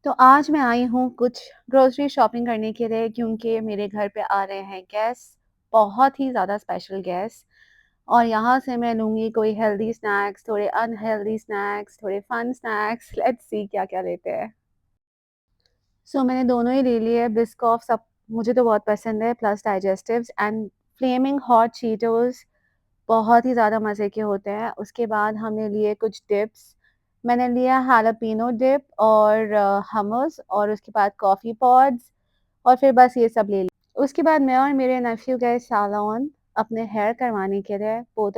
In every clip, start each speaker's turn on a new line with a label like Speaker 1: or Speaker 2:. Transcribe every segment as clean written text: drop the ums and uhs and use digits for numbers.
Speaker 1: तो आज मैं आई हूँ कुछ ग्रोसरी शॉपिंग करने के लिए क्योंकि मेरे घर पे आ रहे हैं गेस्ट, बहुत ही ज़्यादा स्पेशल गेस्ट। और यहाँ से मैं लूँगी कोई हेल्दी स्नैक्स, थोड़े अनहेल्दी स्नैक्स, थोड़े फन स्नैक्स, लेट्स सी क्या-क्या लेते हैं। सो मैंने दोनों ही ले लिए बिस्कॉफ सब मुझे तो बहुत पसंद है प्लस डाइजेस्टिव्स एंड फ्लेमिंग हॉट चीटोज़ बहुत ही ज़्यादा मज़े के होते हैं। उसके बाद हमने लिए कुछ डिप्स, मैंने लिया हैलापिनो डिप और hummus और उसके बाद कॉफ़ी पॉड्स और फिर बस ये सब ले लिया। उसके बाद मैं और मेरे नेफ्यू गए सैलून अपने हेयर करवाने के लिए बोथ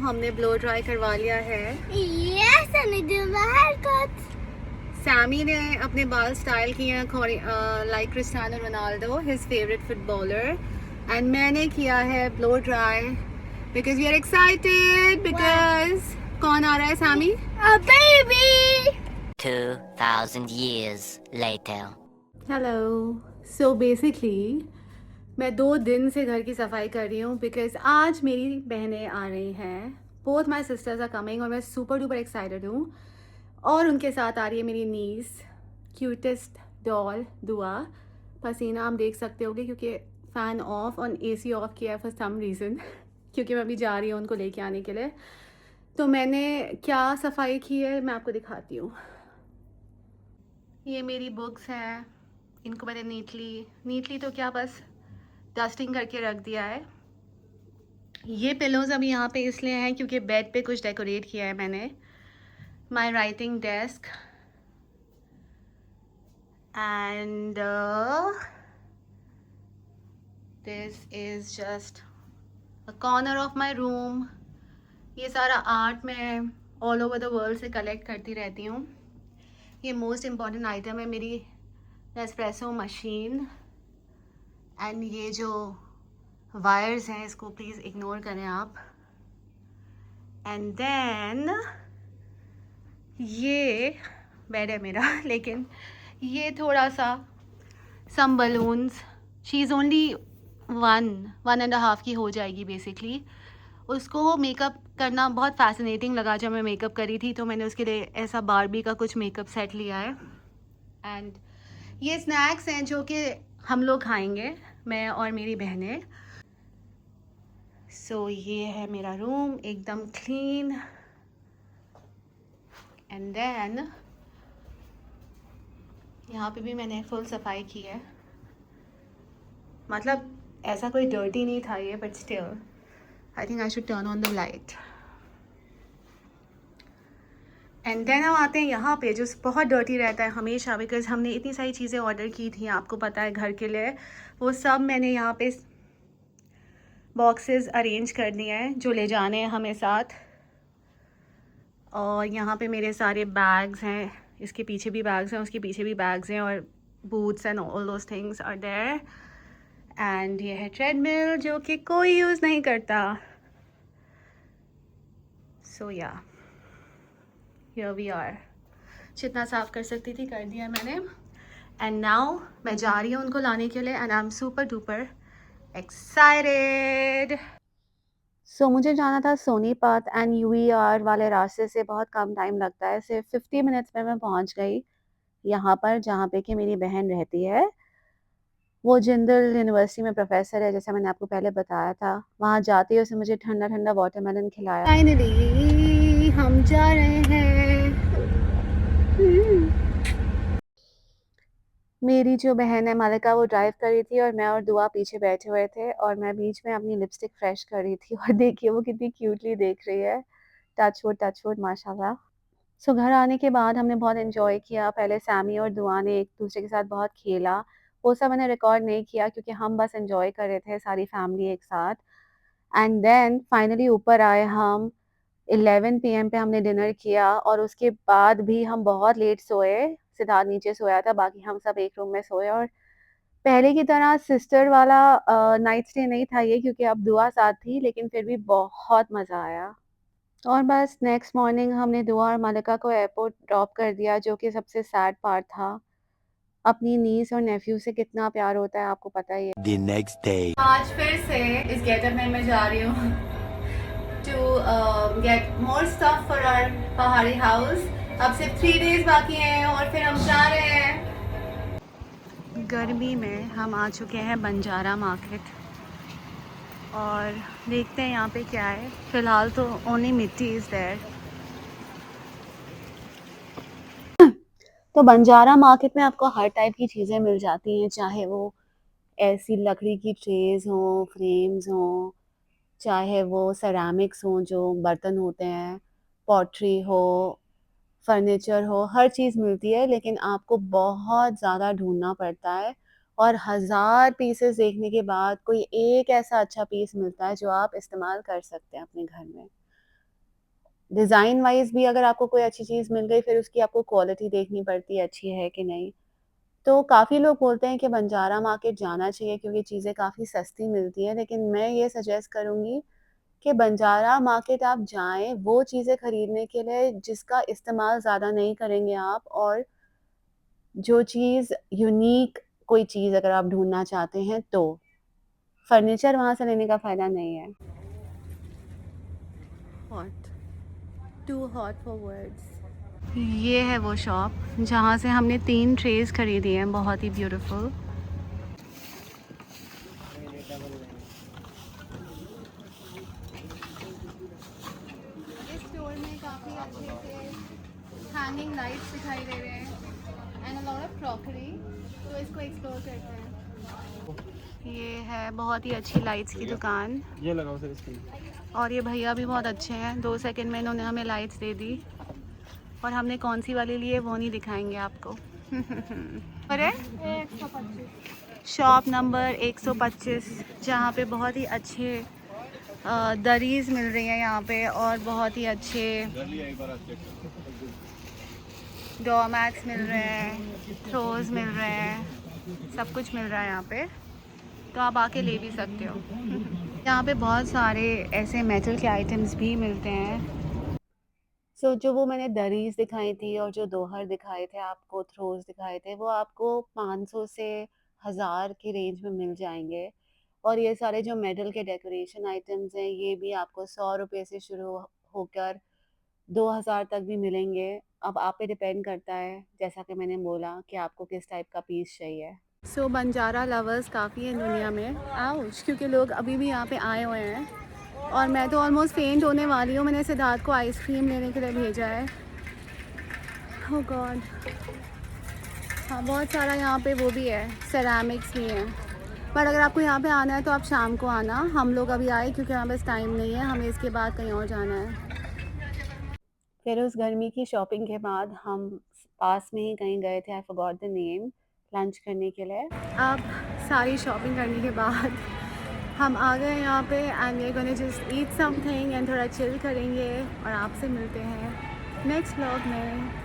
Speaker 1: हमने ब्लो ड्राई करवा लिया है।
Speaker 2: Yes, and I do my haircut.
Speaker 1: Sammy ने अपने बाल स्टाइल किए हैं like Cristiano Ronaldo, his favourite footballer, and मैंने किया है blow dry because we are excited because कौन आ रहा है Sammy?
Speaker 2: A baby!
Speaker 3: 2,000 years later.
Speaker 1: Hello. So basically मैं 2 दिन से घर की सफाई कर रही हूँ बिकॉज आज मेरी बहनें आ रही हैं। Both my sisters are coming और मैं सुपर डुपर एक्साइटेड हूँ। और उनके साथ आ रही है मेरी नीस, क्यूटेस्ट डॉल दुआ। पसीना आप देख सकते होगे क्योंकि फ़ैन ऑफ और एसी ऑफ किया है फॉर सम रीज़न क्योंकि मैं अभी जा रही हूँ उनको लेके आने के लिए। तो मैंने क्या सफाई की है मैं आपको दिखाती हूँ। ये मेरी बुक्स हैं, इनको मैंने नीटली तो क्या बस डस्टिंग करके रख दिया है। ये पिलोज़ अभी यहाँ पे इसलिए हैं क्योंकि बेड पे कुछ डेकोरेट किया है मैंने। My writing desk and this is just a corner of my room. ये सारा आर्ट मैं ऑल ओवर द वर्ल्ड से कलेक्ट करती रहती हूँ। ये मोस्ट इम्पॉर्टेंट आइटम है मेरी नेस्प्रेसो मशीन। एंड ये जो वायर्स हैं इसको प्लीज़ इग्नोर करें आप। एंड देन ये बेड है मेरा लेकिन ये थोड़ा सा सम बलून्स, शी इज़ ओनली 1.5 की हो जाएगी बेसिकली। उसको मेकअप करना बहुत फैसिनेटिंग लगा जब मैं मेकअप करी थी, तो मैंने उसके लिए ऐसा बारबी का कुछ मेकअप सेट लिया है। एंड ये स्नैक्स हैं जो कि हम लोग खाएंगे, मैं और मेरी बहनें। सो ये है मेरा रूम एकदम क्लीन। एंड देन यहाँ पे भी मैंने फुल सफाई की है, मतलब ऐसा कोई डर्टी नहीं था ये, but still I think I should turn on the light. And then हम आते हैं यहाँ पे जो बहुत डर्टी रहता है हमेशा बिकॉज हमने इतनी सारी चीज़ें ऑर्डर की थी आपको पता है घर के लिए। वो सब मैंने यहाँ पे बॉक्सेस अरेंज कर दिए हैं जो ले जाने हैं हमें साथ। और यहाँ पे मेरे सारे बैग्स हैं, इसके पीछे भी बैग्स हैं, उसके पीछे भी बैग्स हैं, और boots and all those things are there. And ये है ट्रेडमिल जो कि कोई यूज़ नहीं करता। सो या हियर वी आर। जितना साफ़ कर सकती थी कर दिया मैंने। एंड नाउ मैं जा रही हूँ उनको लाने के लिए and I am super duper excited. So मुझे जाना था सोनीपत एंड यूईआर वाले रास्ते से बहुत कम टाइम लगता है, सिर्फ 50 मिनट्स में मैं पहुँच गई यहाँ पर जहाँ पे कि मेरी बहन रहती है। वो जिंदल यूनिवर्सिटी में प्रोफेसर है, जैसा मैंने आपको पहले बताया था। वहाँ जाते ही उसने मुझे ठंडा ठंडा वाटरमेलन खिलाया। फाइनली हम जा रहे हैं। मेरी जो बहन है मालिका वो ड्राइव कर रही थी और मैं और दुआ पीछे बैठे हुए थे और मैं बीच में अपनी लिपस्टिक फ्रेश कर रही थी और देखिए वो कितनी क्यूटली देख रही है। टच वुड माशाल्लाह। सो घर आने के बाद हमने बहुत एंजॉय किया। पहले सैमी और दुआ ने एक दूसरे के साथ बहुत खेला, वो सब मैंने रिकॉर्ड नहीं किया क्योंकि हम बस एंजॉय कर रहे थे सारी फैमिली एक साथ। एंड देन फाइनली ऊपर आए हम। 11 पीएम पे हमने डिनर किया और उसके बाद भी हम बहुत लेट सोए। सिद्धार्थ नीचे सोया था, बाकी हम सब एक रूम में सोए। और पहले की तरह सिस्टर वाला नाइट स्टे नहीं था ये क्योंकि अब दुआ साथ थी, लेकिन फिर भी बहुत मज़ा आया। और बस नेक्स्ट मॉर्निंग हमने दुआ और मलिका को एयरपोर्ट ड्रॉप कर दिया, जो कि सबसे सैड पार्ट था। अपनी नीस और नेफ्यू से कितना प्यार होता है आपको पता ही है।
Speaker 3: The next day.
Speaker 1: आज फिर से इस गेटअप में मैं जा रही हूँ to get more stuff for our pahadi house. अब सिर्फ 3 डेज बाकी हैं और फिर हम जा रहे हैं। गर्मी में हम आ चुके हैं बंजारा मार्केट और देखते हैं यहाँ पे क्या है। फ़िलहाल तो ओनली मिट्टी इज़ देयर। तो बंजारा मार्केट में आपको हर टाइप की चीज़ें मिल जाती हैं, चाहे वो ऐसी लकड़ी की ट्रेज़ हों, फ्रेम्स हों, चाहे वो सेरामिक्स हों जो बर्तन होते हैं, पॉटरी हो, फर्नीचर हो, हर चीज़ मिलती है, लेकिन आपको बहुत ज़्यादा ढूँढना पड़ता है और हज़ार पीसेस देखने के बाद कोई एक ऐसा अच्छा पीस मिलता है जो आप इस्तेमाल कर सकते हैं अपने घर में। डिज़ाइन वाइज़ भी अगर आपको कोई अच्छी चीज़ मिल गई, फिर उसकी आपको क्वालिटी देखनी पड़ती है अच्छी है कि नहीं। तो काफ़ी लोग बोलते हैं कि बंजारा मार्केट जाना चाहिए क्योंकि चीज़ें काफ़ी सस्ती मिलती हैं, लेकिन मैं ये सजेस्ट करूँगी कि बंजारा मार्केट आप जाएँ, वो चीज़ें खरीदने के लिए जिसका इस्तेमाल ज़्यादा नहीं करेंगे आप, और जो चीज़ यूनिक कोई चीज़ अगर आप ढूँढना चाहते हैं तो। फर्नीचर वहाँ से लेने का फ़ायदा नहीं है। Hot, too hot for words. ये है वो शॉप जहाँ से हमने 3 ट्रेज़ खरीदी हैं, बहुत ही ब्यूटीफुल। इस स्टोर में काफ़ी अच्छे से हैंगिंग लाइट्स दिखाई दे रहे हैं and a lot of crockery, तो इसको एक्सप्लोर करते हैं। ये है बहुत ही अच्छी लाइट्स की दुकान। ये लगाओ सर इसके लिए। और ये भैया भी बहुत अच्छे हैं, 2 सेकंड में इन्होंने हमें लाइट्स दे दी और हमने कौन सी वाली ली है वो नहीं दिखाएंगे आपको। अरे 125 शॉप नंबर 125, जहाँ पे बहुत ही अच्छे दरीज मिल रही हैं यहाँ पे, और बहुत ही अच्छे डोरमैट्स मिल रहे हैं, थ्रोज मिल रहे हैं, सब कुछ मिल रहा है यहाँ पे, तो आप आके ले भी सकते हो। यहाँ पे बहुत सारे ऐसे मेटल के आइटम्स भी मिलते हैं। जो वो मैंने दरीज दिखाई थी और जो दोहर दिखाए थे आपको, थ्रोज दिखाए थे, वो आपको 500 से 1000 की रेंज में मिल जाएंगे। और ये सारे जो मेटल के डेकोरेशन आइटम्स हैं, ये भी आपको 100 रुपये से शुरू होकर 2000 तक भी मिलेंगे। अब आप पे डिपेंड करता है, जैसा कि मैंने बोला, कि आपको किस टाइप का पीस चाहिए। बंजारा लवर्स काफ़ी हैं दुनिया में, आउच, क्योंकि लोग अभी भी यहाँ पे आए हुए हैं और मैं तो ऑलमोस्ट फेंट होने वाली हूँ। मैंने सिद्धार्थ को आइसक्रीम लेने के लिए भेजा है। ओह गॉड। हाँ, बहुत सारा यहाँ पे वो भी है, सेरामिक्स भी हैं। पर अगर आपको यहाँ पे आना है तो आप शाम को आना। हम लोग अभी आए क्योंकि हमारे पास टाइम नहीं है, हमें इसके बाद कहीं और जाना है। फिर उस गर्मी की शॉपिंग के बाद हम पास में ही कहीं गए थे, I forgot the name, lunch करने के लिए। अब सारी शॉपिंग करने के बाद हम आ गए यहाँ पे and we are gonna just eat something and थोड़ा चिल करेंगे और आपसे मिलते हैं नेक्स्ट व्लॉग में।